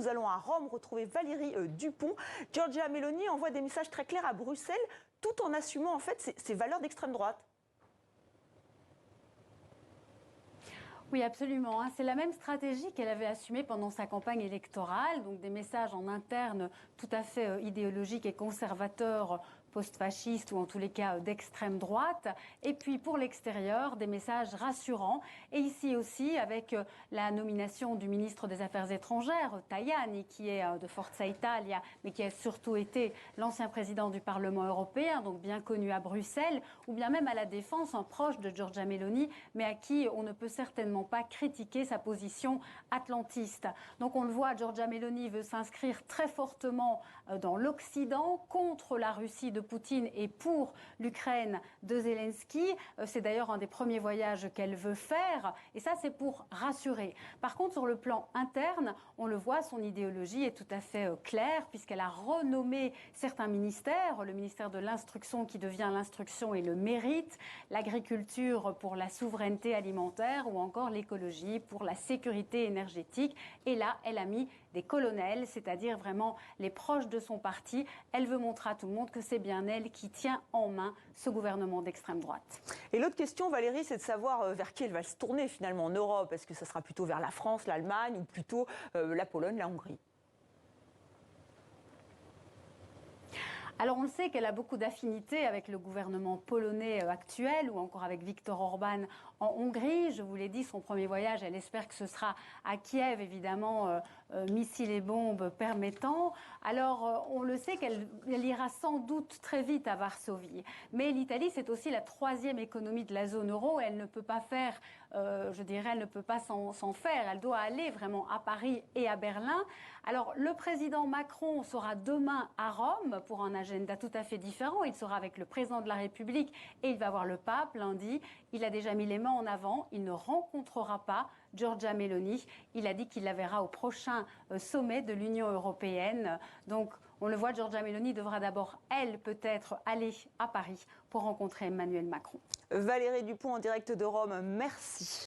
Nous allons à Rome retrouver Valérie Dupont. Giorgia Meloni envoie des messages très clairs à Bruxelles, tout en assumant en fait ses valeurs d'extrême droite. Oui, absolument. C'est la même stratégie qu'elle avait assumée pendant sa campagne électorale, donc des messages en interne tout à fait idéologiques et conservateurs, post-fascistes ou en tous les cas d'extrême droite. Et puis pour l'extérieur, des messages rassurants. Et ici aussi, avec la nomination du ministre des Affaires étrangères, Tajani, qui est de Forza Italia, mais qui a surtout été l'ancien président du Parlement européen, donc bien connu à Bruxelles, ou bien même à la Défense, un proche de Giorgia Meloni, mais à qui on ne peut certainement pas critiquer sa position atlantiste. Donc on le voit, Giorgia Meloni veut s'inscrire très fortement dans l'Occident, contre la Russie de Poutine et pour l'Ukraine de Zelensky. C'est d'ailleurs un des premiers voyages qu'elle veut faire, et ça c'est pour rassurer. Par contre, sur le plan interne, on le voit, son idéologie est tout à fait claire, puisqu'elle a renommé certains ministères, le ministère de l'Instruction qui devient l'Instruction et le Mérite, l'agriculture pour la souveraineté alimentaire ou encore l'écologie pour la sécurité énergétique. Et là, elle a mis des colonels, c'est-à-dire vraiment les proches de son parti. Elle veut montrer à tout le monde que c'est bien elle qui tient en main ce gouvernement d'extrême droite. Et l'autre question, Valérie, c'est de savoir vers qui elle va se tourner finalement en Europe. Est-ce que ça sera plutôt vers la France, l'Allemagne ou plutôt la Pologne, la Hongrie ? Alors on le sait qu'elle a beaucoup d'affinités avec le gouvernement polonais actuel ou encore avec Viktor Orban en Hongrie. Je vous l'ai dit, son premier voyage, elle espère que ce sera à Kiev, évidemment, missiles et bombes permettant. Alors on le sait qu'elle ira sans doute très vite à Varsovie. Mais l'Italie, c'est aussi la troisième économie de la zone euro. Elle ne peut pas faire, je dirais, elle ne peut pas s'en faire. Elle doit aller vraiment à Paris et à Berlin. Alors le président Macron sera demain à Rome pour un agenda tout à fait différent. Il sera avec le président de la République et il va voir le pape lundi. Il a déjà mis les mains en avant. Il ne rencontrera pas Giorgia Meloni. Il a dit qu'il la verra au prochain sommet de l'Union européenne. Donc, on le voit, Giorgia Meloni devra d'abord, elle, peut-être aller à Paris pour rencontrer Emmanuel Macron. Valérie Dupont en direct de Rome, merci.